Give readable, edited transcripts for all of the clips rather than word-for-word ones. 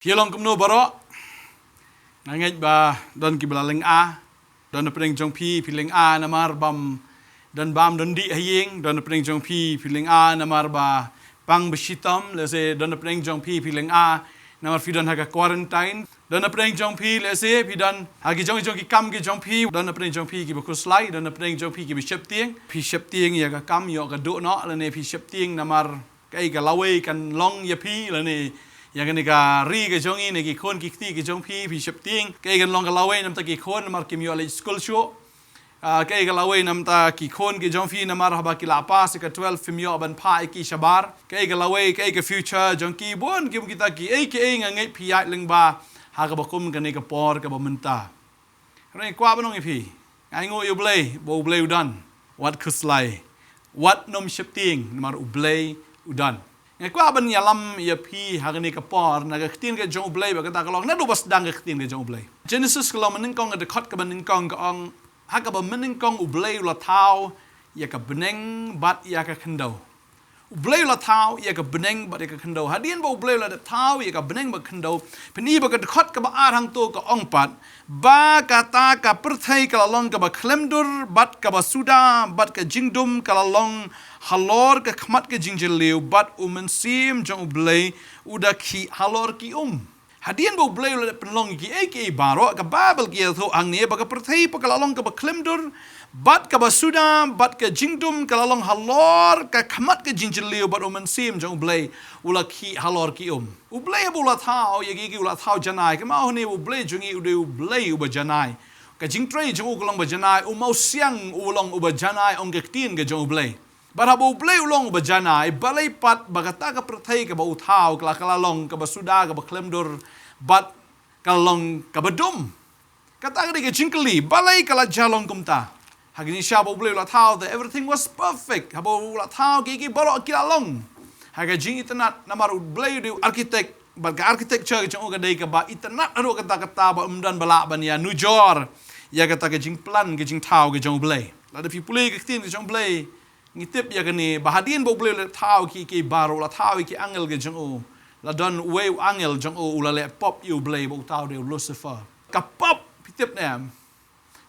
Hialong kumno baro nangej ba don kiblaling a don pring jong pi piling a namar bam don bam don di haying don pring jong pi piling a namar ba pang beshitam lese don pring jong pi piling a namar fi don haga quarantine don pring jong pi lese fi don hagi jong ki kam ki jong pi don pring jong pi ki bukuslai don pring jong pi ki bishep tieng ya ka kam yo ka do no lene pi shep tieng namar kai ka lawe kan long ya pi lene yang ni ka ri ke jong ni ki khon ki ti ki jong pi shep ting ke gan long ka lawe nam ta ki khon mar kim yo le school show ke ka lawe nam ta ki khon ki jong pi namar haba ki la pa se ka 12 film yo ban pa ki shabar ke ka lawe ke ka future jong ki bon ki kita ki ngai pi ya leng ba ha ka ba kum ka ni ka por ka ba menta re kwa ba nong pi ai ngo yo blay bo blay udan wat kuslai wat nom shep ting namar ublay udan ngai kwa ban yalam ya pi hagani ka por na ka khtin ke jong blay ba ka ta ka long na do bas dang ka khtin ke jong blay Genesis ka long maning kong ka de khot ka maning kong ka ong ha ka ba maning kong ublay la thao ya ka beneng bat ya ka khndo ublay la thao ya ka beneng bat ya ka khndo hadien ba ublay la thao ya ka beneng ba khndo pni ba ka de khot ka ba arang to ka ong pat ba ka ta ka perthai ka long ka ba khlemdur bat ka ba suda bat ka jingdum ka long halor ka khmat ka jingjeliu bat sim jong ublay uda ki halor ki hadien bo ublay la penlong ki baro ka babel ki tho ang ne ba ka perthai pa ka long ka ba khlemdur bat ka ba suda bat ka jingdum ka long halor ka khmat ka jingjeliu bat sim jong ublay ula ki halor ki ublay bo la thao ye ki ula thao janai ka ma hone ublay jungi ublay uba janai ka jingtrei jong ulong ba janai mau siang ulong uba janai ong ka tin ka jong ublay barabo ublay ulong ba janai balay pat bagata ka perthai ka ba uthao kala long ka ba suda ka ba khlemdur bat kalong ka ba dum kata ka jingkeli balay kala jalong kumta hagini sha ba ublay la thao that everything was perfect habo la thao ki baro kila long haga jing itanat namar ublay di architect ba ka architecture jong ka dei ka ba itanat ro kata ba umdan bala ban ya nujor ya kata ka jing plan ka jing thao ka jong ublay la de pipulay ka tin ka jong ublay ngitip ya kani bahadien bo blay la thao ki baro la thao ki angel ge jong la don we angel jong ula le pop you blay bo tao de Lucifer ka pop pitip ne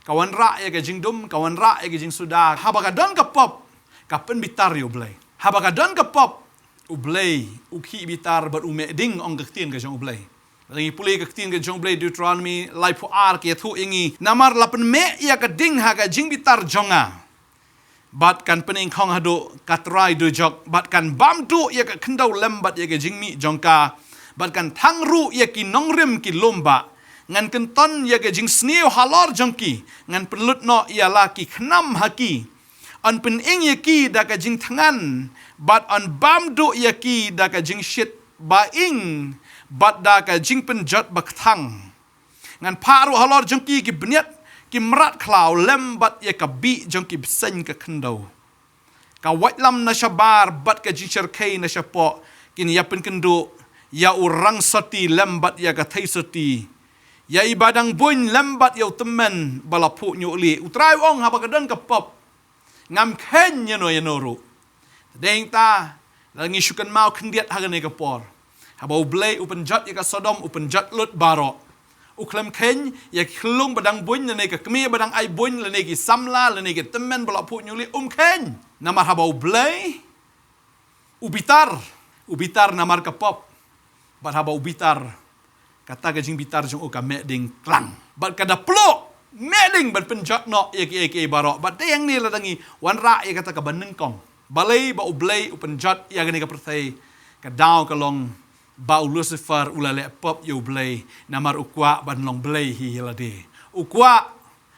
kawan ra ya ge jingdum kawan ra ya ge jing suda haba ka don ka pop ka pen bitar you blay haba ka don ka pop ublay uki bitar ber umeding ong gektin ge jong ublay lagi pulih gektin ge jong blay Deuteronomy lai po ar ke thu ingi namar lapen me ya ka ding ha ka jing bitar jonga bat kan pening khong hado katrai do jok bat kan bam tu ya ka khendau lem bat ya ka jingmi jongka bat kan thang ru ya ki nongrim ki lomba ngan kan ton ya ka jing sneu halor jongki ngan pelut no ya la ki khnam haki an pen ing ya ki da ka jing thangan bat an bam du ya ki da ka jing shit ba ing bat da ka jing pen jot bak thang ngan paru halor jongki ki bniat ki merat klau lembat ya ka bi jong ki sen ka khndo ka watlam na shabar bat ka jicher kai na shapo kin ya pen kendo ya urang sati lembat ya ka thai sati ya ibadang bun lembat ya temen balapu nyuli utrai ong ha ka dan ka pop ngam khen ya no ru deng ta langi syukan mau kendiat ha ne ka por ha bau blay upen jat ya ka sodom upen jat lut baro uklam ken ya klung badang bun ne ka kmi badang ai bun ne ki samla ne ki temen bala pu nyuli ken namar habau blay ubitar namar ka pop bat habau bitar kata ka jing bitar jong ka meding klang bat kada plo meding bat penjat no ya ki barok bat yang ni la dangi wan ra ya kata ka baneng kong balai ba ublay upenjat ya gani ka perthai ka daw ka long ba Lucifer ula le pop you blay namar ukwa ban long blay hi hilade ukwa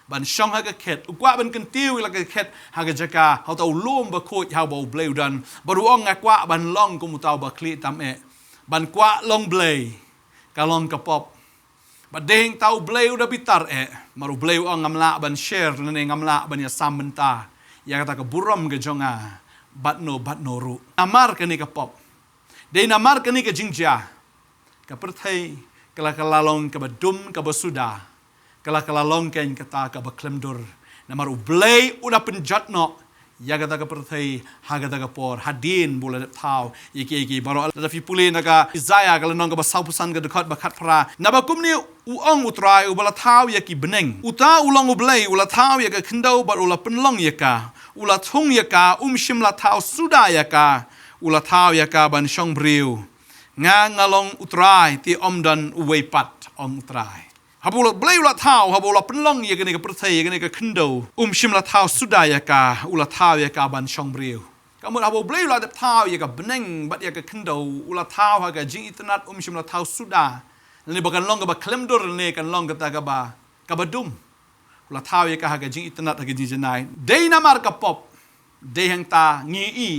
ban shong ha ka khet ukwa ban kentiu la ka khet ha ka jaka ha tau lom ba khoi ha ba blay dan baru ong akwa ban long ku mutau ba kli tam e ban kwa long blay ka long ka pop ba ding tau blay udah bitar maru blay ong ngamla ban share ne ngamla ban ya samenta ya kata ka buram ke jonga bat no ru amar ka ni ka pop de namar kani ka jingja ka perthai kala long ka badum ka basuda kala long ken kata ka baklemdur namar ublay udah penjat no yaga taga perthai haga taga por hadin bola thau iki baro da fi puli naga Isaiah kala nong ka basau pusan ka dekat bakat pra nabakum ni uang utrai ubala thau yaki beneng uta ulang ublai ula thau yaka kendau bar ula penlong yaka ula thung yaka shimla thau suda yaka ula thau yaka ban shong briu ngalong utrai ti omdan uweipat utrai habula blai ula thau habula penlong ya gani ka perthai ya gani ka khendo shimla thau sudaya ka ula thau ya ka ban shong briu kamut habula blai ula thau ya ka beneng bat ya ka khendo ula thau ha ka jing itnat shimla thau suda ni bakan long ka ba klemdor ni kan long ka ta ka badum ula thau ya ka ha ka jing itnat ha ka jing janai dei namar ka pop dei hang ta ngi i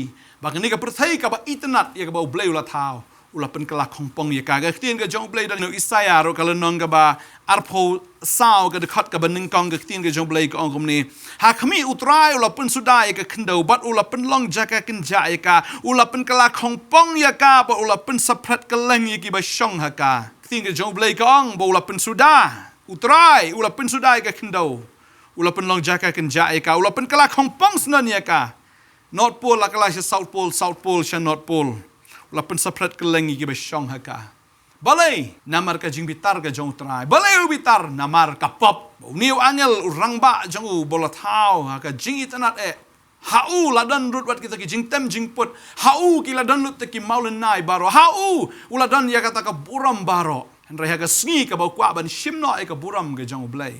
bakan ni ka perthai ka ba itnat ya ka ba blai ula thau ula pen kelak hongpong ya kaga tien ka jong blai dan no Isaiah ro kala nong ka ba arpo sao ka dekat ka bening kong ka tien ka jong blai ka ongkom ni ha khami utrai ula pen sudai ka kendau bat ula pen long jaka kenja ya ka ula pen kelak hongpong ya ka ba ula pen saprat keleng ya ki ba shong ha ka tien ka jong blai ka ong ba ula pen suda utrai ula pen sudai ka kendau ula pen long jaka kenja ya ka ula pen kelak hongpong snan ya ka North Pole la kala South Pole sha North Pole lapan saprat kelengi ki besyong haka balai namar ka jing bitar ka jong trai balai bitar namar ka pop niu angel urang ba jong bola thau haka jing itanat hau ladan rut wat kita ki jing tem jing put hau ki ladan lut ki maulen nai baro hau uladan ya kata ka buram baro henry haka sngi ka bau kwa ban shimno ka buram ka jong blai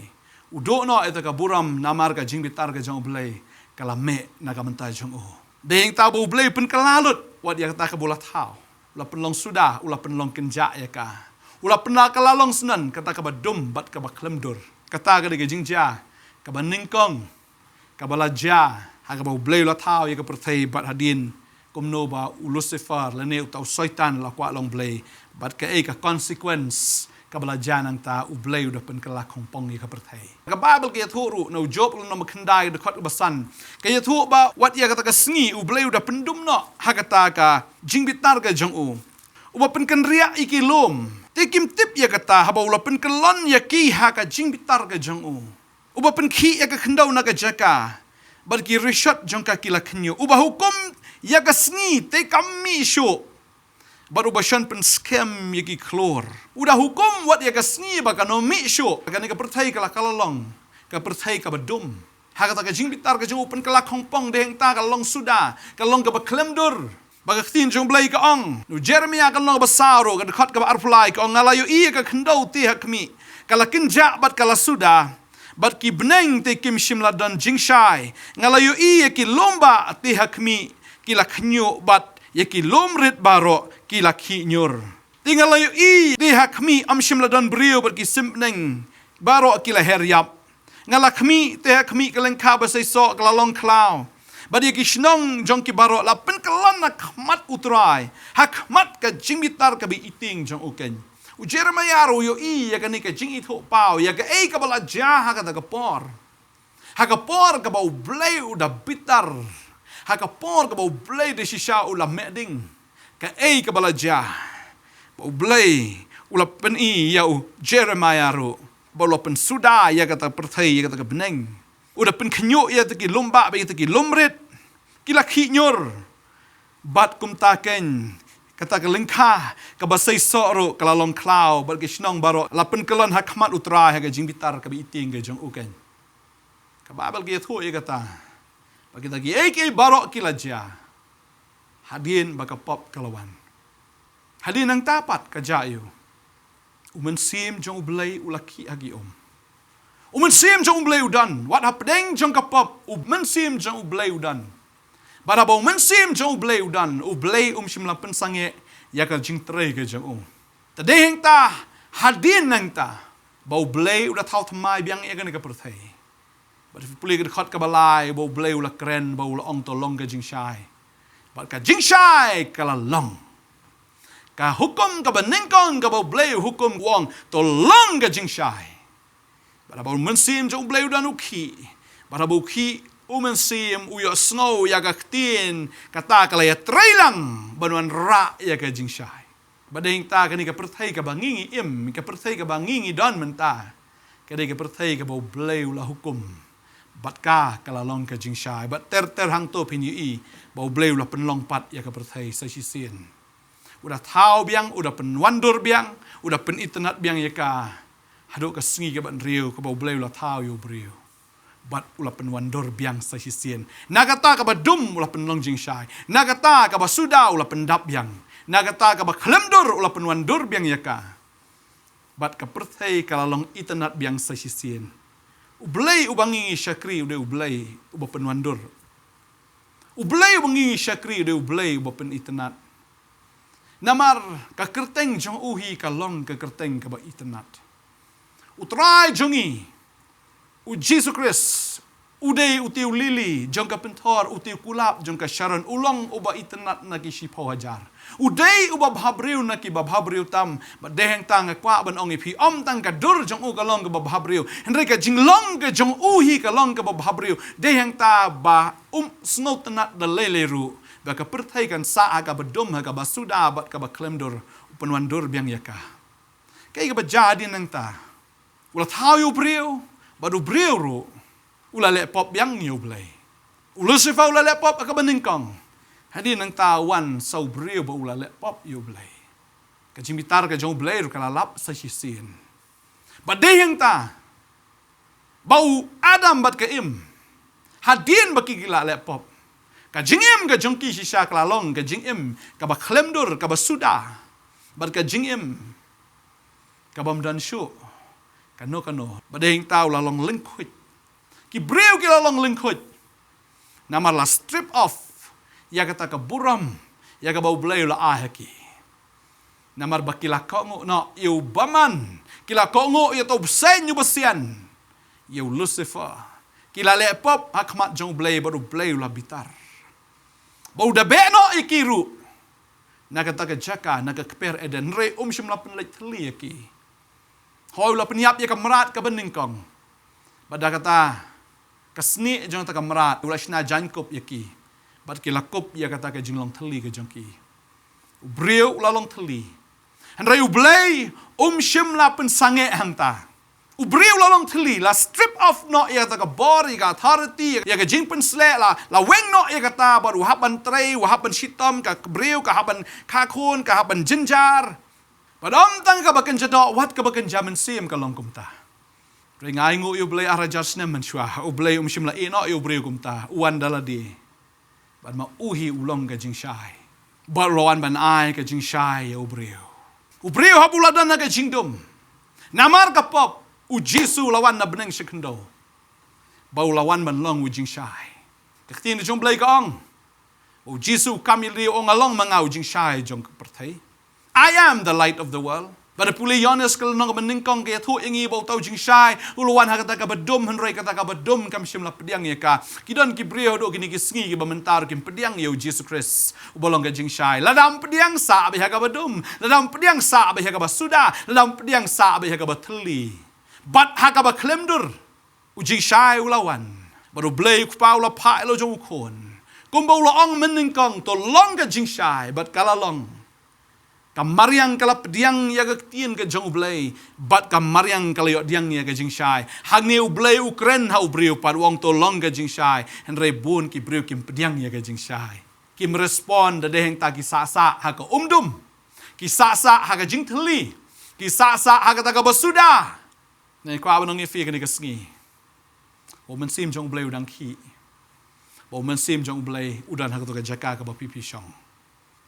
udo no eta ka buram namar ka jing bitar ka jong blai kala me na ka mentai jong deng ta bau blai pen kalalut wat ya kata ka bola thau ula penlong sudah ula penlong kenja ya ka ula penla kalalong senan kata ka badum bat ka baklemdur kata ka de jingja ka baningkong ka balaja ha ka bau blai ula thau ya ka perthai bat hadin komno ba Lucifer lene utau syaitan la kwa long blai bat ka ka consequence ka balaja nang ta ublai udah pen kelak hongpong ya ka perthai ka Bible ka thuru no job no makhandai de khat basan ka thu ba wat ya kata ka sngi ublai udah pendum no ha kata ka jingbitar ka jong uba pen kan ria ikilom tikim tip ya kata ha ba ula pen kelon ya ki ha ka jingbitar ka jong uba pen khi ya ka khendau na ka jaka bar ki rishot jong ka kila khnyo uba hukum ya ka sngi te kami sho baru basyan pen scam yaki klor udah hukum wat ya ka sngi ba ka no mi sho ka ni ka perthai kala kalalong ka perthai ka badum ha ka ta ka jing bitar ka jong pen kala khongpong deng ta ka long suda ka long ka ba klemdur ba ka tin jong blai ka ong nu Jeremia ka long ba saro ka dekat ka ba arflai ka ong ngalayo i ka khendau ti hakmi kala kinja bat kala suda bat ki beneng te kim shimla dan jingshai ngalayo i ki lomba ti hakmi kila khnyo bat yaki lomrit baro kila ki nyur tinggal layu i di hakmi shimla dan brio berki simpneng baro kila heryap ngalakmi te hakmi kaleng ka basai so kalalong klau badi ki shnong jong ki baro la pen kalan na khmat utrai hakmat ka jingbitar ka bi iting jong uken u Jeremiah ro yo i ya ka ni ka jing itho pau ya ka ka bala ja ka ta ka por ka bau blai udah bitar haka por ka bau blai de shisha ula meding ka ka balaja bau blai ula pen i ya Jeremiah ro bau pen suda ya kata perthai ya kata ka beneng udah pen khnyo ya ta ki lomba ba ta ki lomret kila khinyur bat kum taken kata ka lengkha ka basai soro kala long klau bar ki shnong baro la pen kelon hakmat utra ha ka jingbitar ka bi iting ka jong uken ka babal ki thu ya kata bagi lagi barok kilaja hadin baka pop kalawan hadin ang tapat kajayo umensim jong ublay ulaki agi umensim jong ublay udan wat hapdeng jong kapop umensim jong ublay udan baraba umensim jong ublay udan ublay shimla pensange yakal jing tre ke jong tadeng ta hadin nang ta bau blay udah thau thamai biang ya kan ka perthai but if puli kat ka balai bau blai ula kren bau ula ong to long ka jing shai but ka jing shai kala long ka hukum ka benengkong ka bau blai hukum wong to long ka jing shai but bau mensim jong blai udan uki but bau ki mensim uyo snow ya ka tin kata kala ya trailang banuan ra ya ka jing shai badeng ta ka ni ka perthai ka bangingi ka perthai ka bangingi don menta ka ni ka perthai ka bau blai ula hukum Bat ka kalalong ka jing shai. Bat ter hang to pin yi. Bau bleu la penlong pat ya ka perthai sa sisien. Udah tahu biang, udah penwandur biang, udah pen internet biang ya ka. Haduk ka sengi ka ban riu, ka bau bleu la tahu yo briu. Bat ulah penwandur biang sa sisien. Nagata ka ba dum ulah penlong jing shai. Nagata ka ba suda ulah pendap biang. Nagata ka ba klemdur ulah penwandur biang ya ka. Bat ka perthai kalalong internet biang sa sisien. Ublay ubangi syakri udah ublay uba penwandur. Ublay ubangi syakri udah ublay uba pen internet. Namar ka kerteng jong uhi kalong ka kerteng ka ba internet. Utray jongi u Jesus Christ uday utiu lili jong ka pentor utiu kulap jong ka Sharon ulong uba internet na ki sipo hajar. Uday uba bhabriu na ki babhabriu tam badeheng tang kwa ban ong ipi om tang ka dur jong u kalong ka babhabriu henry ka jinglong ka jong uhi kalong ka babhabriu deheng ta ba snot na da leleru ba ka perthai kan sa ka badum ka basuda bat ka ba klemdur penwandur biang yaka kai ka ba jadi nang ta ula thau briu badu briu ru ula le pop biang niu blai ula sifa ula le pop ka baningkong hadi nang tawan sau briu ba ula le pop yu blai ka jimitar ka jong blai ru kala lap sa sisin ba deheng ta bau adam bat ka im hadin ba kigila le pop ka jingim ka jongki shisha klalong ka jingim ka ba klemdur ka ba suda bat ka jingim ka bam dan shu kano badeng tau lalong lingkut ki breu ki lalong lingkut namar la strip off ya kata ka buram ya ka bau bleu la ahaki namar bakila kongo no yu baman kila kongo ya to sen yu besian yu Lucifer kila le pop hakmat jong bleu baru bleu la bitar bau da beno ikiru nakata ka jaka nakakper eden re shimla penlek tli aki hoi la peniap ya kamrat ka beningkong bada kata kasni jong ta kamrat ula shna jankop yaki bad ki lakup ya kata ka jinglong tli ka jongki ubriu ula long tli henry ublay shimla pen sange hangta ubriu ula long tli la strip off no ya ta ka bori ka authority ya ka jing pen sle la weng no ya kata baru haban trei haban shitom ka briu ka haban kakun ka haban jinjar padam tang ka bakan jadok wat ka bakan jaman sim ka long kumta. Ringai ngu yu blay arajas na manshwa. Ublay shimla ino yu blay kumta. Uwan daladi. Bad ma uhi ulong ka jing shai. Bad lawan ban ai ka jing shai ya ubriyo. Ubriyo hapuladan na ka jing dum. Namar ka pop. Ujisu lawan na beneng shikendo. Bau lawan ban long u jing shai. Kaktin na jong blay ka ong. Ujisu kami liyo ong along mga u jing shai jong pertay. I am the light of the world. Pada puli Yohanes kalau nong meningkong kaya tu ingi bau tau jing shai uluan hakata ka badum henry kata ka badum kam shimla pediang ya ka kidon ki brio do kini kisngi ki bementar kim pediang ya Jesus Christ ubolong ka jing shai ladam pediang sa abih ka badum ladam pediang sa abih ka basuda ladam pediang sa abih ka batli bat haka ba klemdur u jing shai ulawan baru blay ku paula pa lo jong kon kumbau lo ong meningkong to long ka jing shai bat kalalong kamariang kala pediang ya ka tien ka jong ublay bat kamariang kala yo diang ya ka jing shai hagni ublay ukren ha ubriu padwang to long ka jing shai henry bun ki briu kim pediang ya ka jing shai kim respond da deheng ta ki sa ha ka umdum ki sa ha ka jing thli ki sa ha ka ta ka basuda nei kwa banong ifi ka ni ka sngi o men sim jong ublay udang ki o men sim jong ublay udan ha ka to ka jaka ka ba pipi shong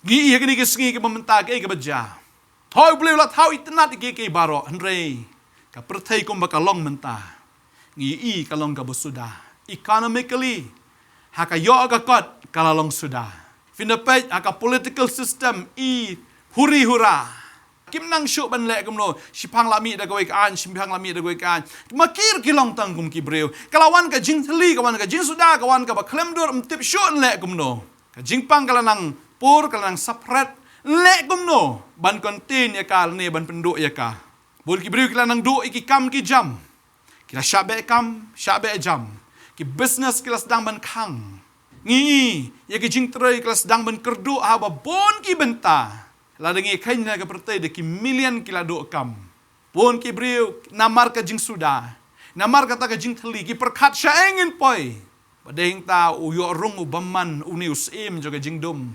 gi kini kisngi ke mementa ke baja thoi bleu la thau itnat ke baro henry ka perthai kom bakalong menta ngi kalong ka bosuda economically haka yo ka kot kalalong suda finapet haka political system huri hura kim nang shu ban le kumno sipang lami da goi kan simpang lami da goi kan makir kilong tang kum ki breu kalawan ka jing thli kawan ka jing suda kawan ka ba klemdur mtip shu le kumno ka jing pang kalanang pur kalang sapret le kumno ban kontin ya kal ne ban penduk ya ka bol ki briu kalang do iki kam ki jam kila syabe kam syabe jam ki business kila sedang ban kang ngi ya ki jing trei kila sedang ban kerdu aba bon ki benta la dengi kain na ka pertai de ki million kila do kam bon ki briu namar ka jing suda Namar kata ka jing thali ki perkhat sya engin poi. Badeng ta uyo rung ubaman unius im juga jing dum.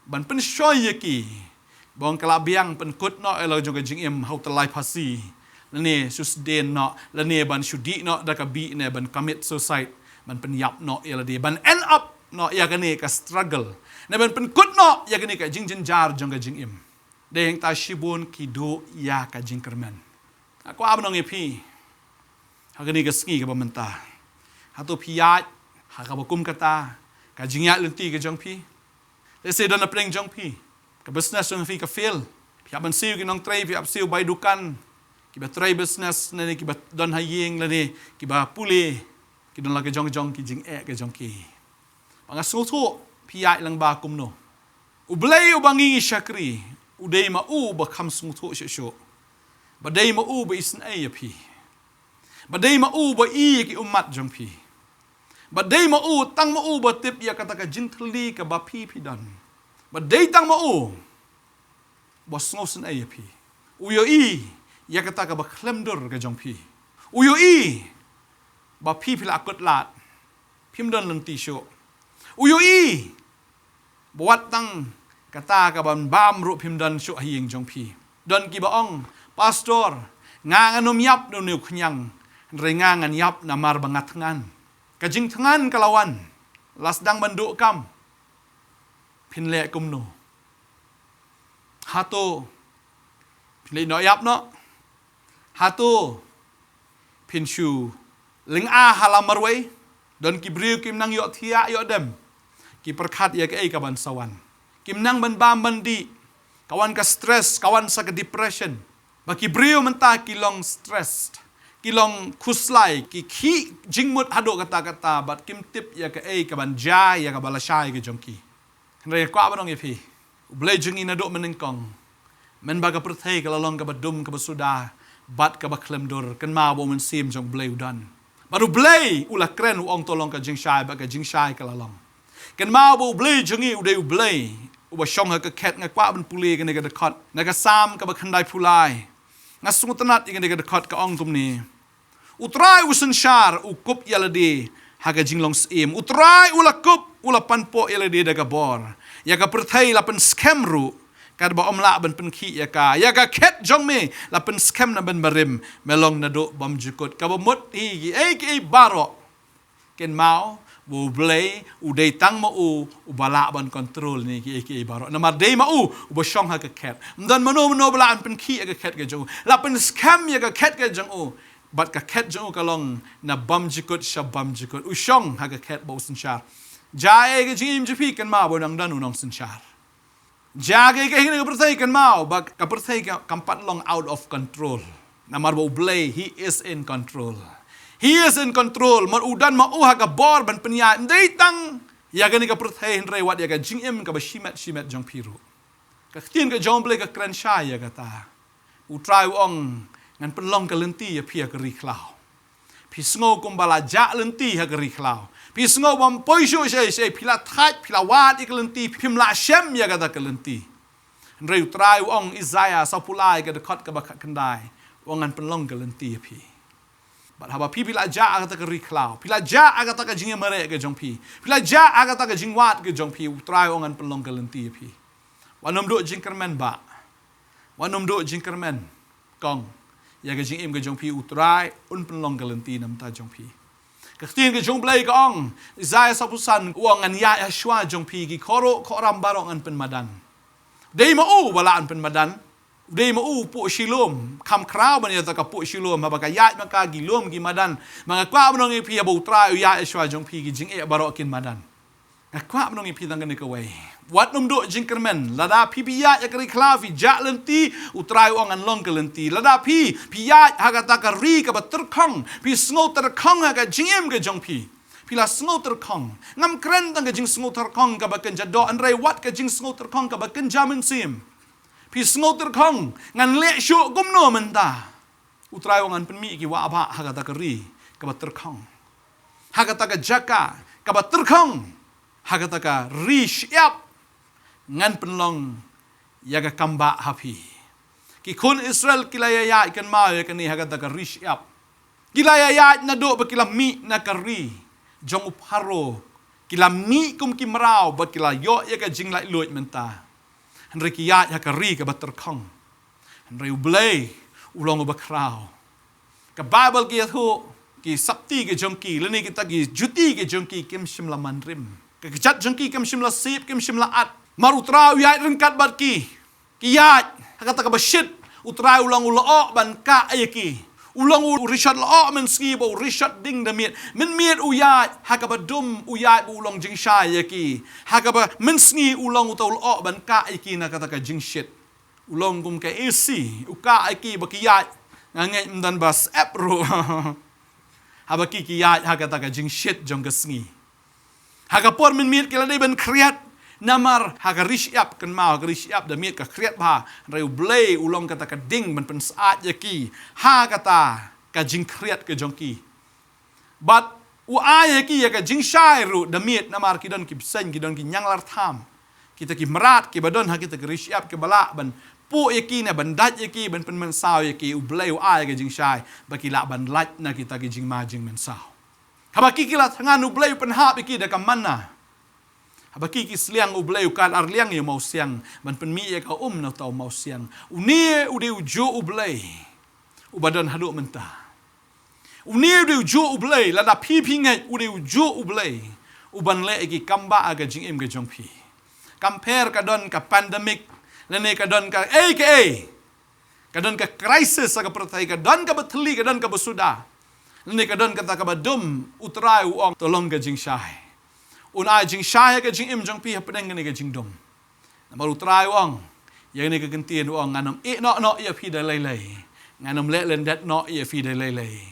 Ban pen shoy ki. Bong kalabiang pen kut no elo juga jing im hau telai pasi. Lene sus den no lene ban shudi no da ka bi ne ban commit suicide. Ban pen yap no elo di ban end up no ya kani ka struggle. Ne ban pen kut no ya kani ka jing jar juga jing im. Deng ta shibun ki do ya ka jing kermen. Aku abnong epi. Hagani ka ski ka bamenta. Hato piyat hakabakum kata ka jingyat lenti ka jong pi. Let's say don na preng jong pi. Ka business jong fi ka fail. Piyap man siu kinong tray piyap siu bay dukan. Kiba try business na ni kiba don haying la ni kiba puli. Kidon la ka jong ki jing ka jong ki. Mga suto piyat lang ba kumno. Ublay ubangi syakri. Uday mau ba kam suto syo. Baday mau ba isn ay pi. Baday mau ba i ki umat jong pi. Baday mau tang mau ba tip ya kata ka jintli ka ba pi dan. Baday tang mau bos ngosen ay pi. Uyo i ya kata ka ba klemdur ka jong pi. Uyo i ba pi la akut lat. Pim dan lenti syo. Uyo i buat tang kata ka ban bam ru pim dan syo hiyeng jong pi. Dan ki ba ong pastor nganganum yap no niu knyang rengangan yap namar bangat ngan. Kajing tangan kalawan. Lasdang banduk kam. Pinle kumno. Hato. Pinle no yap no. Hato. Pinshu. Ling halam marway. Don kibriu kim nang yok tia yok dem. Ki perkat ya ke kaban sawan. Kim nang ban bam bandi. Kawan ka stress. Kawan sa ka depression. Baki briu mentah kilong stressed. Kilong kuslai ki jingmut hado kata-kata bat kim tip ya ke kaban jai ya ka balasai ke jongki. Henry ko abang ye pi. Ublay jengi na do menengkong. Men baga perthai kalalong ka badum ka basuda bat ka baklemdur kan ma bo men sim jong blay udan. Baru blay ula kren uong tolong ka jingshai ba ka jingshai kalalong. Kan ma bo blay jengi uday ublay uba shong ha ka ket nga kwa ban puli ka ne ka dekot. Na ka sam ka bakhandai pulai. Nga sungutanat ikan ne ka dekot ka ong tumni. Utrai usen syar ukup yalade haga jinglong sim. Utrai ula kup ula panpo yalade daga bor. Ya ka perthai lapen scam ru. Kad ba omla ban penki ya ka. Ya ka ket jong me lapen scam na ban barim melong na do bam jukut. Ka ba mut hi ki baro. Ken mau bu blay uday tang mau ubala ban control ni ki baro. Na marday mau uba syong ha ka ket. Mdan mano bala an penki ya ka ket ka jong. Lapen scam ya ka ket ka jong. Bat ka ket jong kalong na bam jikut sya bam jikut. Usyong ha ka ket ba usen syar. Jai ka jing im jipi kan ma bo nang danu nang sen syar. Jage ka hini ka perthai kan mau ba ka perthai ka kampat long out of control. Na mar bo blay he is in control. He is in control. Mar udan ma ha ka bor ban penya ndai tang ya ka ni ka perthai henry wat ya ka jing im ka ba shimet jong piru. Ka tin ka jong blay ka kran shy ya ka ta. U try ong ngan penlong ka lenti ya pia ka riklau. Pi sngo kumbala ja lenti ha ka riklau. Pi sngo bam poisho se pila thai pila wat ik lenti pimla shem ya ka ta ka lenti. Nrei try ong Isaiah sapulai ka dekot ka ba kendai. Ong ngan penlong ka lenti ya pi. Bat haba pi pila ja ka ta ka riklau. Pila ja ka ta ka jing mare ka jong pi. Pila ja ka ta ka jing wat ka jong pi. Try ong ngan penlong ka lenti ya pi. Wanom do jingkermen ba. Wanom do jingkermen kong. Ya ka jing im ka jong pi utrai un penlong ka lenti nam ta jong pi. Ka tin ka jong blay ka ong Isaiah sapusan uang an ya Yeshua jong pi ki koro koram barong an pen madan. Dei mau wala an pen madan. Dei mau pu shilom kam kraw ban ya ta ka pu shilom ha ba ka ya maka gilom gi madan. Mga kwa banong pi ya bu utrai ya Yeshua jong pi ki jing e barok kin madan. Kwa banong pi tang ka way. Wat num do jingkermen lada pi piya ya kari klavi ja lenti utrai ong an long lenti lada pi piya haga ta ka ri ka baterkhong pi sngo terkhong haga jingem ka jong pi pila sngo terkhong ngam kren tang ka jing sngo terkhong ka ba kan jado an rai wat ka jing sngo terkhong ka ba kan jamin sim pi sngo terkhong ngan le shu gumno menta utrai ong an penmi ki wa ba haga ta ka ri ka baterkhong haga ta ka jaka ka baterkhong haga ta ka ri syap ngan penlong yaga kamba hapi ki kun Israel kilaya ya ikan ma ya kani haga ta ka rish up Kila yayat na do bakila mi na kari. Jong upharo. Kila mi kum kimrao bakila yo ya ka jing lai luit menta. Henry kiyat ya kari ka baterkong. Henry ublay ulong ubakrao. Ka Bible ki yathu ki sapti ke jongki leni kita ki juti ke jongki kim shimla manrim. Ka kejat jongki kim shimla sip kim shimla at. Marutrao yait ringkat bat ki. Kiyat hakata ka basyit utrai ulang uloo ban ka ayaki. Ulang Richard lao men ski bo Richard ding da miet men miet uyat hakaba dum uyat ulang jing shai yaki hakaba men ski ulang utau lao ban ka iki na kata ka jing shit ulang kum ka AC uka iki bakiyat ngangai mdan bas apro habaki kiyat hakata ka jing shit jong ka sngi hakapor men miet kila dai ban kriat namar hagarish yap kan mau hagarish yap da miet ka kriat ba reu blay ulong kata ka ding ban pen saat yaki ha kata ka jing kriat ke jongki but u ay yaki ya ka jing shai ru da miet namar kidon ki sen kidon ki nyang lar tham kita ki merat ki badon ha kita garish yap ke bala ban pu yaki na ban dat yaki ban pen men saw yaki u blay u ay ka jing shai ba ki la ban lat na kita ki jing ma jing men saw habaki kila tangan u blay pen hap yaki da ka manna Habaki ki sliang ublay ukan arliang ya mau siang ban penmi ya ka na tau mau siang unie ude ujo ublay ubadan hadu menta unie ude ujo ublay lada pi pingai ude ujo ublay uban le ki kamba aga jing im ga jong pi compare ka don ka pandemic lene ka don ka aka ka don ka crisis aga pertai ka don ka betli ka don ka besuda lene ka don ka ta ka badum utrai uong tolong ga jing shai Unai jing shaya ka jing im jong pi hapedeng ni ka jing dom. Namaru try wang. Yang ni ka gentian wang nganam no ya pi da lay. Nganam le len dat no ya pi da lay.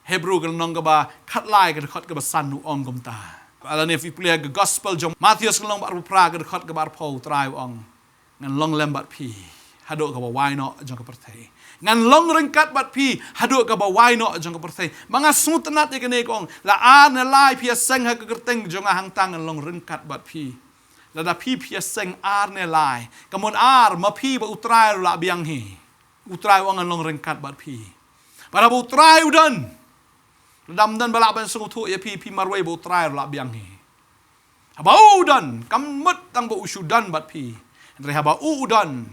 Hebrew ka nong ka ba kat lai ka khot ka ba san wang gum ta. Ala ne fi play ka gospel jong Matthias ka long ba pra ka khot ka ba pho try wang. Ngan long lem bat pi. Hado ka ba why no jong ka pertai. Ngan long ringkat bat pi hadu ka ba why no jong ka pertai mga sutenat ya kene kong la an lai pia seng ha ka kerteng jong hang tang long ringkat bat pi la da pi pia seng ar ne lai kamon ar ma pi ba utrai la biang hi utrai wang long ringkat bat pi para ba utrai udan dam dan bala ban sung thu ya pi marwai ba utrai la biang hi haba udan kam mut tang ba usudan bat pi re haba udan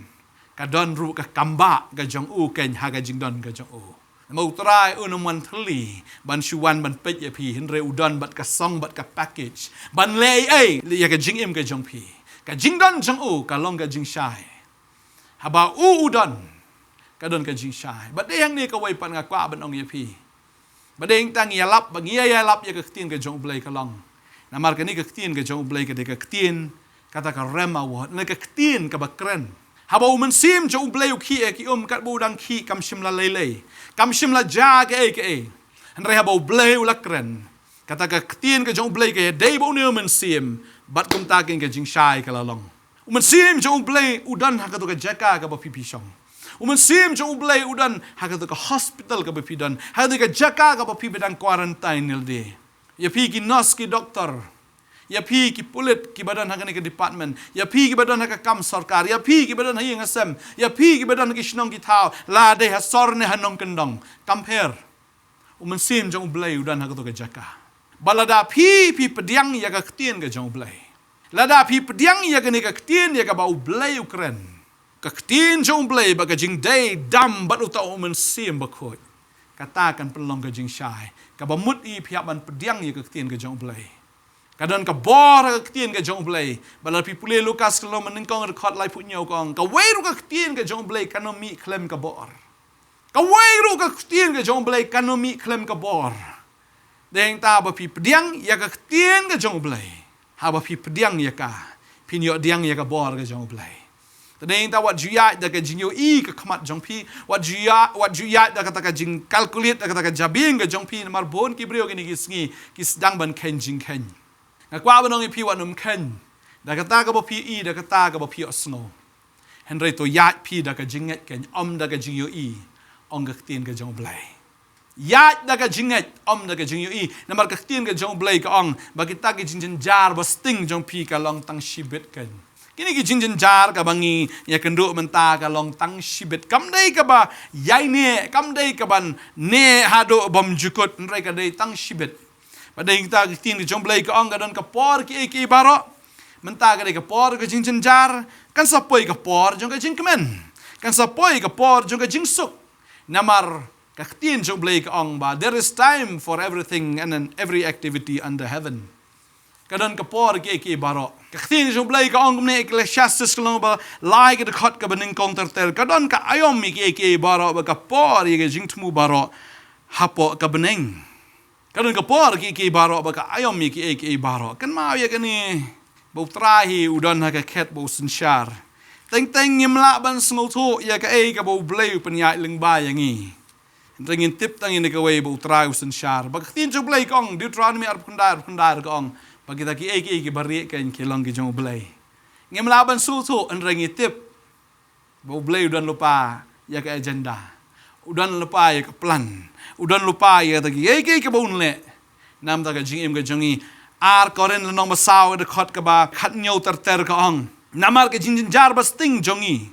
kadon ru ka kamba ka jong u ken ha ka jing don ka jong u mau try unuman thli ban shuwan ban pet ya pi hinre udon bat ka song bat ka package ban le ai ya ka jing im ka jong pi ka jing don jong u ka long ka jing shai haba u udon ka don ka jing shai bat de yang ni ka wai pan nga kwa ban ong ya pi bat de tang ya lap ba ngia ya lap ya ka tin ka jong blai ka long namar ka ni ka tin ka jong blai ka de ka tin kata ka rema wa na ka tin ka ba kren Haba umen sim jo ublay ki ki kat budang ki kam shimla lele. Kam shimla ja ke. Henry haba ublay ulakren. Kata ka ktien ka jo ublay ke dei bo ne umen sim bat kum ta ken ka jing shai ka lalong. Umen sim jo ublay udan ha ka to ka jaka ka ba pipi shong. Umen sim jo ublay udan ha ka to ka hospital ka ba pidan. Ha to ka jaka ka ba pipi dan quarantine nil de. Ya pi ki nurse ki doktor. Ya pi ki pulit ki badan hakan ke department ya pi ki badan haka kam sarkar ya pi ki badan hayeng asem ya pi ki badan ki shnong ki thau la de ha sorne hanong kendong compare umen sim jong blai udan haka to ka jaka balada pi pediang ya ka ktien ka jong blai lada pi pediang ya ka ni ka ktien ya ka ba blai ukren ka ktien jong blai ba ka jing day dam bat uta umen sim ba khoi katakan pelong ka jing shai ka ba mut i phiap ban pediang ya ka ktien ka jong blai kadon ka bor ka ktien ka jong blai balal pi pule Lukas kalau menengkong record lai punya kong ka weiru ka ktien ka jong blai kanomi klem ka bor ka weiru ka ktien ka jong blai kanomi klem ka bor deng ta ba pi pediang ya ka ktien ka jong blai ha ba pi pediang ya ka pinyo diang ya ka bor ka jong blai tadeng ta wat juya da ka jingyo i ka khamat jong pi wat juya da ka jing calculate da ka jabing ka jong pi mar bon ki brio ki ni ki sedang ban ken jing ken Ngakwa ba nong ipi wanum ken. Da kata ka ba pi i da kata ka ba pi osno. Henry to yat pi da ka jinget ken da ka jingyo i ong ka tin ka jong blai. Yat da ka jinget da ka jingyo i namar ka tin ka jong blai ka ong ba kita ki jinjen jar ba sting jong pi ka long tang shibet ken. Kini ki jinjin jar ka bangi ya kenduk menta ka long tang shibet kam dai ka ba yai ne kam dai ka ban ne hado bom jukut nrai ka dai tang shibet padai kita tin ki jomblai ka ong ka don ka por ki baro menta ka dai ka por ka jinjin jar kan sapoi ka por jong ka jing kemen kan sapoi ka por jong ka jing suk namar ka tin jomblai ka ong ba there is time for everything and every activity under heaven kadon ka por ki baro ka tin jong blai ka ong ne ecclesiastes kalong ba lai ka khot ka baning kong tertel kadon ka ayom mi ki baro ba ka por ye jing tmu baro hapo ka baning kadon ka por ki baro ba ka ayom mi ki baro kan mau ye kani bau trahi udon ha ka khet bau sinshar teng ngimla ban smol thu ya ka ka bau blai panyai ling ba yang ni ringin tip tang ni ka wei bau trahi sinshar ba ka tin jong blai ka ong Deuteronomy ar kundar ka ong bagi taki ki bari kan kilong ki jong blai ngem laban su tu en rengi tip bau blai udan lupa ya ka agenda udan lupa ya ka plan udan lupa ya taki ki bau le nam ta ka jing im ka jongi ar koren lenong masau de khot ka ba khat nyau ter ka ong namar ka jing jar bas ting jongi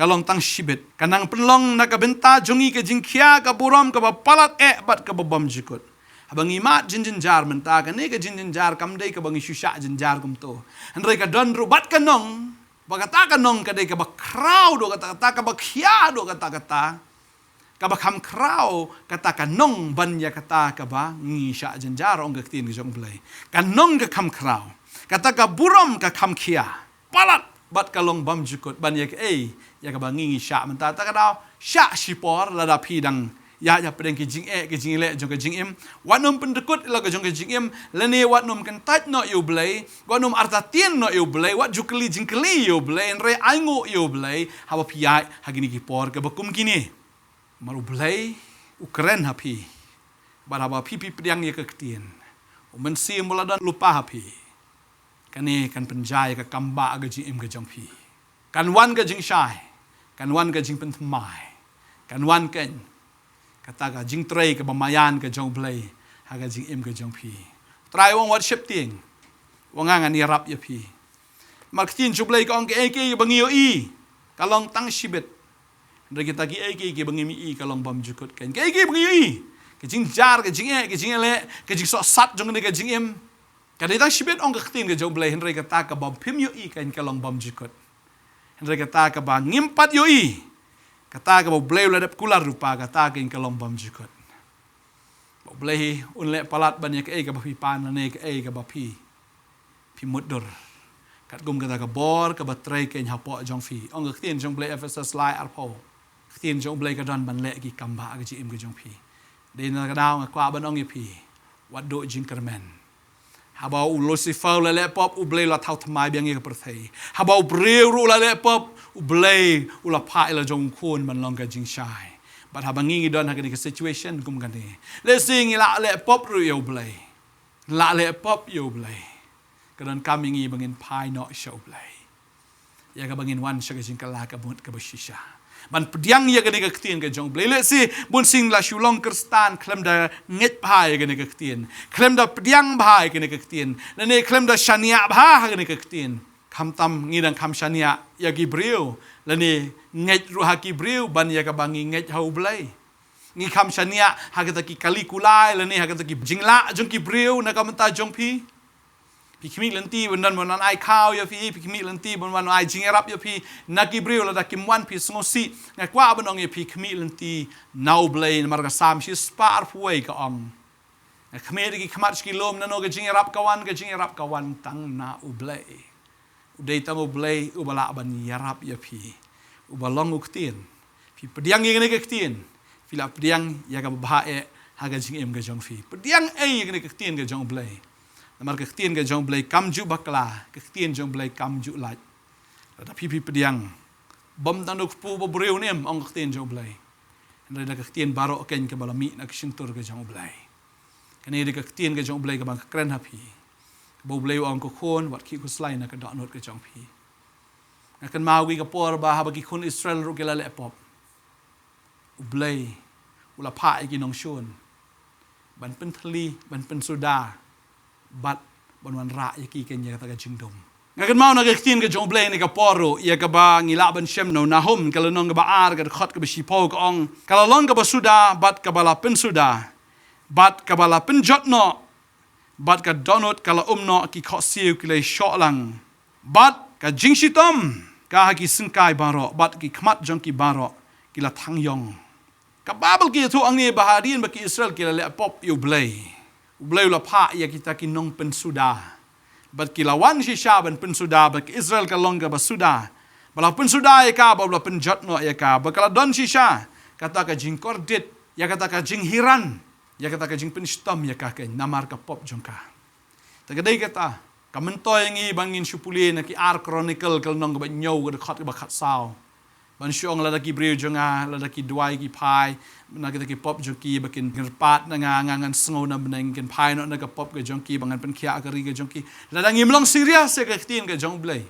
kalong tang shibet kanang penlong na ka benta jongi ka jing khia ka buram ka ba palat bat ka ba bom jikut abang imat jinjin jar menta ka ne ka jinjin jar kam dei ka bangi shusha jinjar kum to andrei ka don rubat ka nong bagata ka nong ka dei ka ba crowd do kata ka ba khia do kata ka ba kham crowd kata ka nong ban ya kata ka ba ngi sha jinjar ong ka tin ka jong blai ka nong ka kham crowd kata ka buram ka kham khia palat bat ka long bam jukut ban ya ka ya ka ba ngi sha menta ta ka daw sha shipor la da pi dang ya pedeng ki jing le jong ka jing im wanom pendekut la ka jong ka jing im lene wanom kan tat no you blai wanom artatien no you blai wat jukli jing kli you blai re aingo you blai hawa piai hagini ki por ka bakum kini maru blai ukren hapi baraba pipi pedang ye ka ktien men si mula dan lupa hapi kani kan penjai ka kamba ga jing im ka jong pi kan wan ka jing shai kan wan ka jing pentmai kan wan kan kata ka jing tray ka bamayan ka jong blai ha ka jing im ka jong pi try wong worship ting wonga ngan irap ya pi marketing ju blai ka ong ke bangi kalong tang shibet ndre kita ki bangi mi kalong bam jukut kan ke bangi ke jing jar ke jing le ke jing so sat jong ne ka jing im ka dei tang shibet ong ka tin ka jong blai ndre kata ka bam pim kan kalong bam jukut ndre kata ka ba ngimpat kata ka bau blai ladap kular rupa kata ka in kalong bam jukut bau blai unle palat ban ya ka ba pi pan ne ka ba pi mudur kat gum kata ka bor ka batrai ka in hapo jong fi ong ka tin jong blai Ephesus lai arpo tin jong blai ka don ban le ki kamba ka ji im ka jong fi de na ka daw kwa ban ong ya pi wat do jing kermen habau Lucifer la le pop u blai la thau thmai biang ye ka perthei habau breu ru la le pop u blai u la pa ila jong kun man long ka jing shai but habangi don ha ka situation kum kan ni le sing la le pop ru yo blai la le pop yo blai ka don coming bangin pai no show blai ya ka bangin wan sha ka jing kala ka mut ka bashisha man pediang ya ka ni ka ktien ka jong blai le si bun sing la shulong kristan klem da nget pai ka ni ka ktien klem da pediang bai ka ni ka ktien le ne klem da shania ba ka ni ka ktien kam tam ngidang kam shania ya gibril le ne nget ru ha gibril ban ya ka bangi nget hau blai ngi kam shania ha ka ki kalikulai le ne ha ka ki jingla jong gibril na ka menta jong pi kimi lenti bundan bunan ai kau ya pi kimi lenti bundan ai jingerap ya pi na gibril la da kim wan pi ngosi na kwa bunong ya pi kimi lenti nau blai marga sam shi spar puai ka ong na kimi ki khamat ki lom na no ka jingerap ka wan tang na u blai udai tamu blai ubala ban yarap ya pi ubalong uktien pi pediang ye ne ktien fila pediang ya ka bae ha ga jing em ga jong fi pediang ye ne ktien ga jong blai namar ka ktien ga jong blai kamju bakla ka ktien jong blai kamju laj da pi pediang bom tan uk pu breu nem ong ktien jong blai ndai ka ktien baro ken ka balami na ksintur ga jong blai kani de ka ktien ga jong blai ka bang kren hapi bau bleu ang ko khon wat ki ko slai na ka da not ka jong pi na kan mawi ka por ba ha ba ki khun Israel ru ke la le pop u blai ula pa ki nong shun ban pen thli ban pen suda bat ban wan ra ya ki ken ya ta ka jingdom Ngakan mau nagaktin ka jong blay ni ka poro ia ka ba ngilaban siyem no nahum kalanong ka ba ar ka khot ka ba sipaw ka ong kalalong ka ba suda bat ka balapin suda bat ka balapin jotno bat ka donot kala umno ki khosiu ki le sholang bat ka jingsitom ka ki singkai baro bat ki khmat jong ki baro ki la thangyong ka babel ki tu ang ni bahadin ba ki Israel ki la le pop yu blay la pha ia kita ki nong pen suda bat kilawan si Syaban pun sudah bak Israel kalongga bas sudah bala pun sudah ya ka bala pun jatno ya ka bakala don si Sya kata ka jing kordit ya kata ka jing hiran ya kata ka jing penstom ya ka namar ka pop jongka tagadai kata kamentoy ngi bangin supuli na ki ar chronicle kalnong ba nyaw ga khat ba khat saw ban syong la ki breu jonga la ki duai ki pai na kita ki pop jongki bakin ngerpat na ngangan sngo na beneng kin pai no na ka pop ga jongki bangan pen khia ka ri ga jongki la dang im long serious se ka tin ga jong blay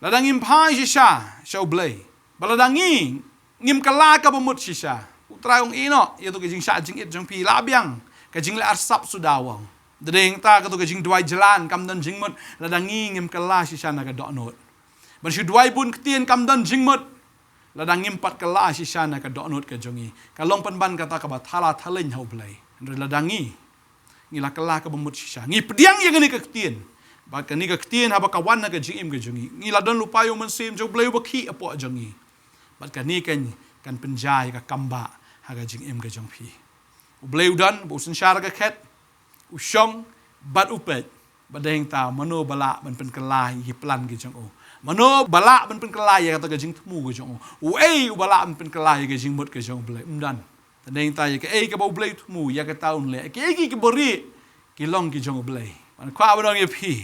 la dang im pai si sha show blay bala dang ngim kala ka bumut si sha utrai ong ino ya to ka jing sha jing it jong pi la biang ka jing le arsap sudawang deng ta ka to ka jing duai jalan kam dan jing mut la dang ngim kala si sha na ka do not ban shi duai bun ktien kam dan jing mut ladang impat kala si sana ka donot ka jongi kalong panban kata ka bathala thalin hau blai ladangi ngila kala ka bumut si sa ngi pediang yang ni ka ktien ba ka ni ka ktien haba kawan na ka jing ka jongi ngila don lupayo man sim jo blai ba khi apo jongi ba ka ni kan penjai ka kamba ha ka jing ka jong phi u blai udan bu sun shar ka khet u shong bat upet badeng ta mano bala ban pen kala hi plan ki jong o mano bala ban pen kelai kata gajing temu ke jong u bala ban pen kelai gajing mut ke jong blai umdan tadeng ta ke ka bau blai temu ya ka taun le ke ki bori ki long ki jong blai man kwa ba dong ye phi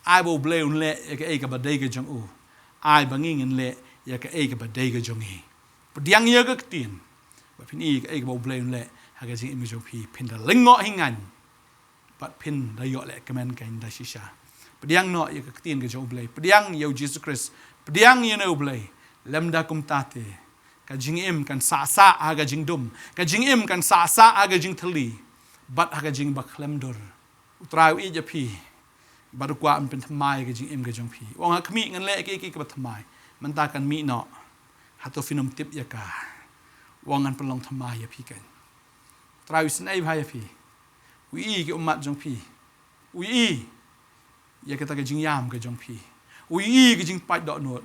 ai bau blai un le ke ka ba dei ke jong u ai banging en le ya ka ba dei ke jong hi pediang ye ka tin ba phin i ka bau blai un le ha ka jing im jong phi phin da lengo hingan pat phin da yo le kemen kain da shisha pediang no ya ketin ke jong blai pediang yo Jesus Christ pediang ye no blai lemda kum tate ka jing im kan sa aga jing dum ka jing im kan sa aga jing thali bat aga jing bak lemdor utrau i ja phi baru kwa am pen thamai ka jing im ka jong phi wong ha khmi ngan le ki ka thamai man ta kan mi no hato finom tip ya ka wong an pelong thamai ya phi kan trau snai bhai ya phi ui ki umat jong phi ui ya kata ka jing yam ka jong phi ui ka jing pai do not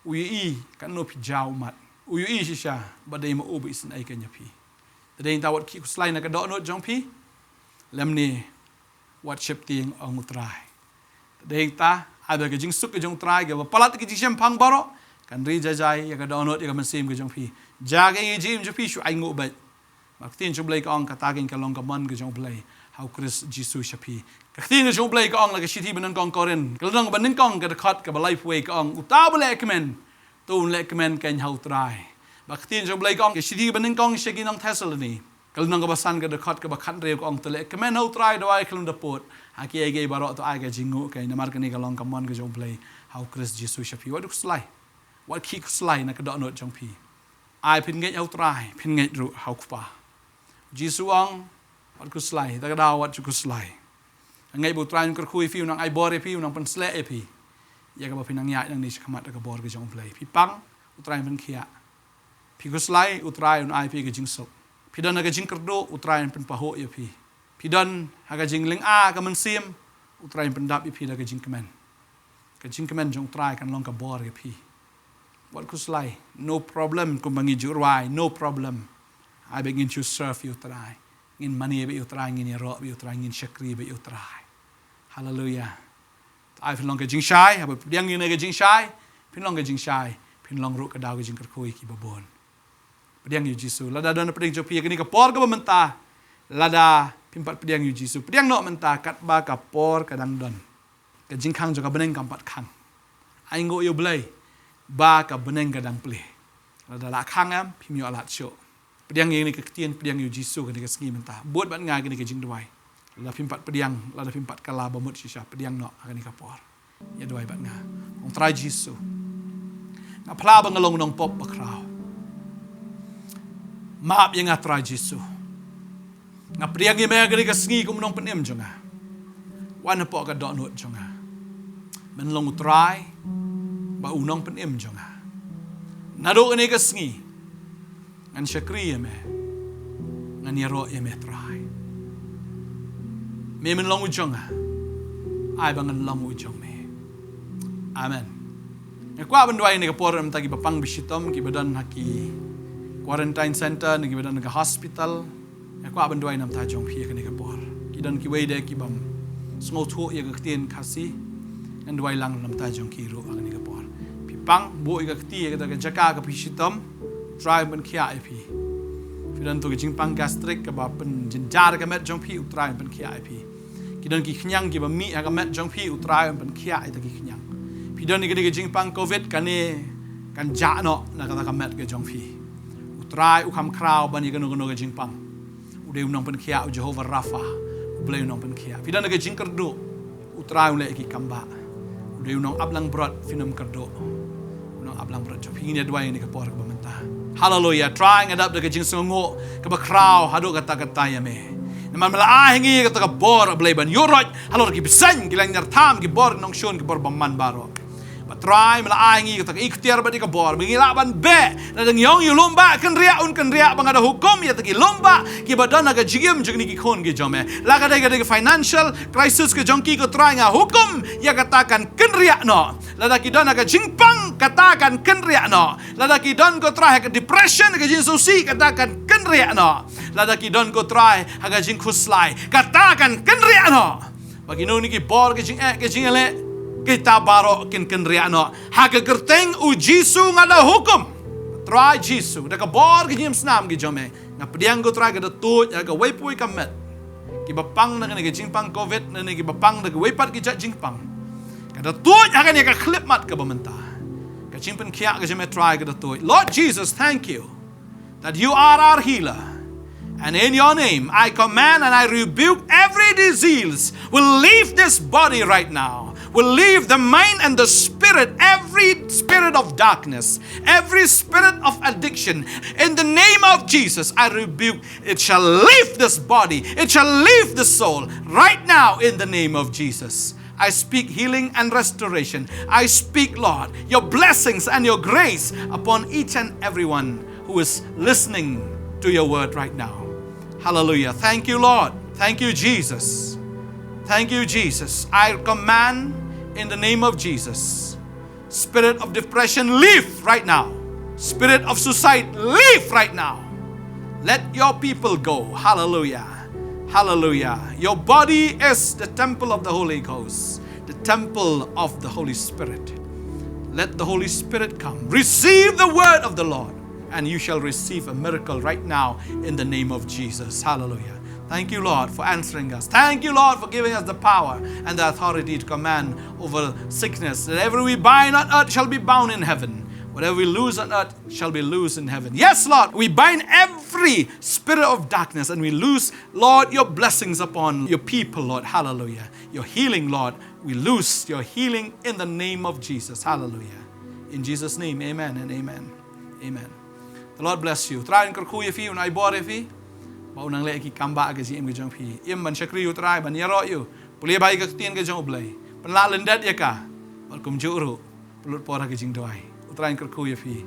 ui kan no phi jaw mat ui si sha badai ma obi sin ai kan ya phi tadeng ta wat ki slai na ka do not jong phi lemni wat ship ting ong utrai tadeng ta ada ka jing suk ka jong trai ga palat ki jing phang baro kan ri jajai ya ka do not ya ka masim ka jong phi ja ga jim jong phi shu ai ngo ba maktin jong blai ka ong ka tagin ka long ka man ka jong blai how Chris Jesus shapi ka tin jong blai ka ong la ka shiti banan kong koren ka long banan kong ka khat ka life way ka ong uta bale kemen tu le kemen kan how try ba tin jong blai ka ong ka shiti banan kong shegi nang Thessalony ka long ka basan ka khat ka ba khan re ka ong tele kemen how try do ai klum da pot ha ki ai ge baro to ai ga jingu ka na mar ka ni ka long ka man ka jong blai how Chris Jesus shapi what slai what ki slai na ka do not jong pi ai pin ngai how try pin ngai ru how pa Jesus ong wat ku slai ta da wat ku slai ngai bu tran ku khui fiu nang ai bor e fiu nang pen sle e pi ya ka ba pinang ya nang ni khamat ka bor ka jong play pi pang utrai pen khia pi ku slai utrai un ai pi ka jing sok pi don ka jing kerdo utrai pen paho ya pi don ha ka jing ling a ka man sim utrai pen dap pi da ka jing kemen jong trai kan long ka bor ka pi wat ku slai no problem ku bangi jurwai no problem I begin to serve you try ngin mani be you try ngin ro be you try ngin shakri be you try hallelujah ai phin long ka jing shai ha diang ni ka jing shai phin long ka jing shai phin long ru ka daw ka jing khoi ki babon pediang yu jisu lada don peding jopi ka ni ka por ka menta lada pimpat pediang yu jisu pediang no menta kat ba ka por ka dang don ka jing khang jo ka beneng kampat khang ai ngo yo blai ba ka beneng ka dang ple lada la khang am phim yo alat sho pediang ni ka tien pediang yu jisu ka ni ka sngi menta buat ban nga ka ni ka jing duai la pimpat pediang la pimpat kala bamut sisa pediang no ka ni ka por ya duai ban nga ong try jisu na pla bang along nong pop ba kraw maap yang atrai jisu na pediang ni ka sngi kum nong penem jonga wan po ka do not jonga Men long utrai ba unong pen im jonga. Nado ini kesngi. Ngan syakri me. Ngan yaro me trai. Me men long ujonga. Ai bangan long ujong me. Amen. Ngakwa benduai ni kapor am tagi bapang bisitom ki badan haki quarantine center ni ki badan ka hospital. Ngakwa benduai nam ta jong phi ka ni kapor. Ki dan ki wei de ki bam small thu ya ka tien kasi. Ngan duai lang nam ta jong ki ro ang ni kapor. Pi pang bo i ka ti ka jaka ka bisitom try ben kia ip. Fi dan tu ki jing pang gastric ka ba pen jinjar ka met jong phi utrai ben kia ip. Ki dan ki khnyang ki ba mi ka met jong phi utrai ben kia ita ki khnyang. Pidon ni kini jing pang COVID kani kan jano na kata kamet ke jong phi. Utrai ukam krau bani kanu kanu ke jing pang. Udah unang pen kia Jehovah Rafa. Ublay unang pen kia. Pidon ke jing kerdo. Utrai ulai ki kamba. Udah unang ablang berat finam kerdo. Unang ablang berat jong phi ni dua ini ke por ke bamenta. Hallelujah. Try ngadap de ke jing songo ke ba krau hadu kata-kata ya me. Naman mala hingi kata ka bor ablay ban yorot halor ki bisan gilang nyartam ki bor nong shon ki bor bamman baro. Try melaangi kata ikhtiar badi ka bor mengilaban be na dang yong yu lomba kan ria bang ada hukum ya taki lomba ki badan aga jigim jigni ki khon ge jome la ka dai financial crisis ke jongki ko try nga hukum ya katakan kan ria no la da ki don aga jingpang katakan kan ria no la da ki don ko try ke depression ke jin susi katakan kan ria no la da ki don ko try aga jing khuslai katakan kan ria no bagi no ni ki bor ke jing ele kita baro kin riano haga gerteng u Jisu ngada hukum try Jisu da ka bor gi jim snam gi jome na pediang go try ga tu ya ga wei pui kamet ki bapang na ga jingpang COVID na gi bapang da ga wei pat gi jingpang ka da tu ya ga ni ka clip mat ka bamenta ka jingpen kia ga jome try ga da tu Lord Jesus, thank you that you are our healer. And in your name, I command and I rebuke every disease will leave this body right now. Will leave the mind and the spirit, every spirit of darkness, every spirit of addiction. In the name of Jesus, I rebuke, it shall leave this body. It shall leave the soul right now in the name of Jesus. I speak healing and restoration. I speak, Lord, your blessings and your grace upon each and everyone who is listening to your word right now. Hallelujah. Thank you, Lord. Thank you, Jesus. Thank you, Jesus. I command in the name of Jesus, spirit of depression, leave right now. Spirit of suicide, leave right now. Let your people go. Hallelujah. Hallelujah. Your body is the temple of the Holy Ghost, the temple of the Holy Spirit. Let the Holy Spirit come. Receive the word of the Lord, and you shall receive a miracle right now in the name of Jesus. Hallelujah. Thank you, Lord, for answering us. Thank you, Lord, for giving us the power and the authority to command over sickness. That whatever we bind on earth shall be bound in heaven. Whatever we lose on earth shall be loose in heaven. Yes, Lord, we bind every spirit of darkness and we lose, Lord, your blessings upon your people, Lord. Hallelujah. Your healing, Lord, we lose your healing in the name of Jesus. Hallelujah. In Jesus' name, amen and amen. Amen. The Lord bless you. Try and kerkuye fi unai bore fi. Ba unang le ki kamba ga im ge jong fi. Im ban shakri you try ban yaro you. Puli bai ga tien ge jong oblai. Pan la lendat ya ka. Bal kum juru. Pulut pora ge jing doai. Try and kerkuye fi.